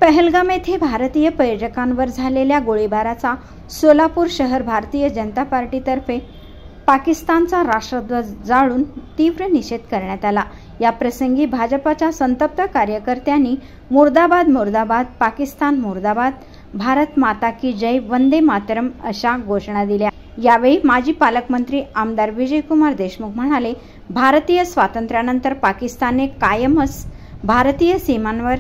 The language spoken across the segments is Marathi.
पहलगाम येथे भारतीय पर्यटकांवर झालेल्या गोळीबाराचा सोलापूर शहर भारतीय जनता पार्टीतर्फे पाकिस्तानचा राष्ट्रध्वज जाळून तीव्र निषेध करण्यात आला। या प्रसंगी भाजपच्या संतप्त कार्यकर्त्यांनी मुर्दाबाद मुर्दाबाद, पाकिस्तान मुर्दाबाद, भारत माता की जय, वंदे मातरम अशा घोषणा दिल्या। यावेळी माजी पालकमंत्री आमदार विजयकुमार देशमुख म्हणाले, भारतीय स्वातंत्र्यानंतर पाकिस्तानने कायमच भारतीय सीमांवर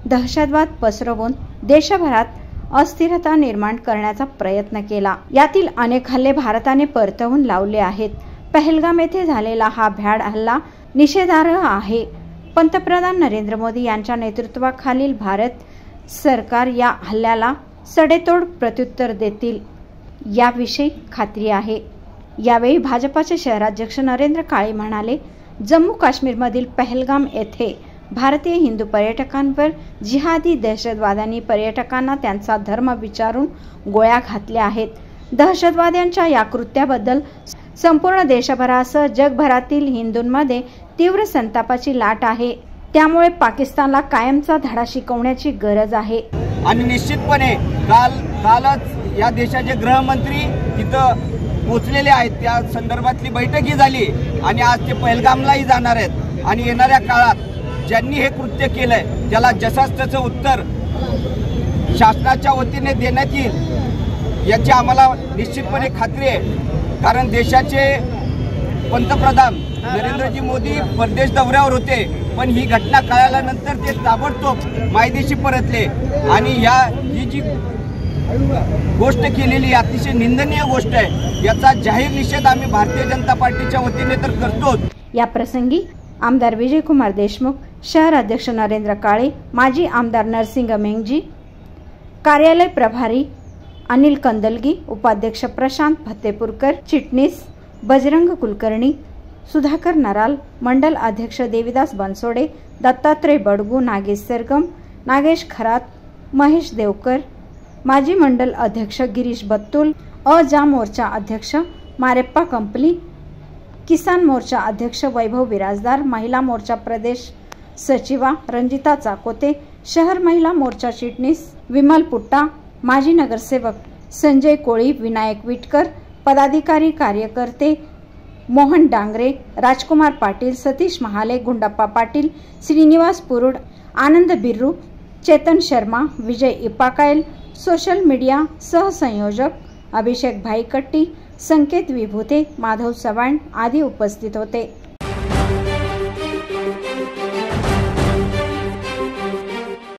दहशतवाद पसरवून देशभरात अस्थिरता निर्माण करण्याचा प्रयत्न केला। यातील अनेक हल्ले भारताने परतवून लावले आहेत। पहलगाम येथे झालेला हा भ्याड हल्ला निषेधार्ह आहे। पंतप्रधान नरेंद्र मोदी यांच्या नेतृत्वाखालील भारत सरकार या हल्ल्याला सडेतोड प्रत्युत्तर देतील याविषयी खात्री आहे। यावेळी भाजपाचे शहराध्यक्ष नरेंद्र काळे म्हणाले, जम्मू काश्मीरमधील पहलगाम येथे भारतीय हिंदू पर्यटकांवर जिहादी दहशतवाद्यांनी पर्यटकांना त्यांचा धर्म विचारून गोळ्या घातल्या आहेत। दहशतवाद्यांच्या या कृत्याबद्दल संपूर्ण देशभरासह जगभरातील हिंदूंमध्ये तीव्र संतापाची लाट आहे। त्यामुळे पाकिस्तानला कायमचा धडा शिकवण्याची गरज आहे। आणि निश्चितपणे कालच या देशाचे गृहमंत्री इथं पोहोचलेले आहेत। त्या संदर्भातली बैठकही झाली आणि आज ते पहलगामलाही जाणार आहेत। आणि येणाऱ्या काळात ज्यांनी हे कृत्य केलंय त्याला जसाच त्याचं उत्तर शासनाच्या वतीने देण्यात येईल याची आम्हाला निश्चितपणे खात्री आहे। कारण देशाचे पंतप्रधान नरेंद्रजी मोदी परदेश दौऱ्यावर होते, पण ही घटना कळाल्यानंतर ते ताबडतोब मायदेशी परतले आणि ही जी गोष्ट केलेली अतिशय निंदनीय गोष्ट आहे। याचा जाहीर निषेध आम्ही भारतीय जनता पार्टीच्या वतीने तर करतो। या प्रसंगी आमदार विजयकुमार देशमुख, शहर अध्यक्ष नरेंद्र काळे, माजी आमदार नरसिंग मेंगजी, कार्यालय प्रभारी अनिल कंदलगी, उपाध्यक्ष प्रशांत फतेपूरकर, चिटणीस बजरंग कुलकर्णी, सुधाकर नराल, मंडल अध्यक्ष देविदास बनसोडे, दत्तात्रय बडगू, नागेश सरगम, नागेश खरात, महेश देवकर, माजी मंडल अध्यक्ष गिरीश बत्तुल, अजा मोर्चा अध्यक्ष मारेप्पा कंपली, किसान मोर्चा अध्यक्ष वैभव बिराजदार, महिला मोर्चा प्रदेश सचिवा रंजिता चाकोते, शहर महिला मोर्चा चिटणीस विमल पुट्टा, माजी नगरसेवक संजय कोळी, विनायक विटकर, पदाधिकारी कार्यकर्ते मोहन डांगरे, राजकुमार पाटील, सतीश महाले, गुंडप्पा पाटील, श्रीनिवास पुरुड, आनंद बिर्रू, चेतन शर्मा, विजय इपाकायल, सोशल मीडिया सहसंयोजक अभिषेक भाईकट्टी, संकेत विभूते, माधव चव्हाण आदी उपस्थित होते।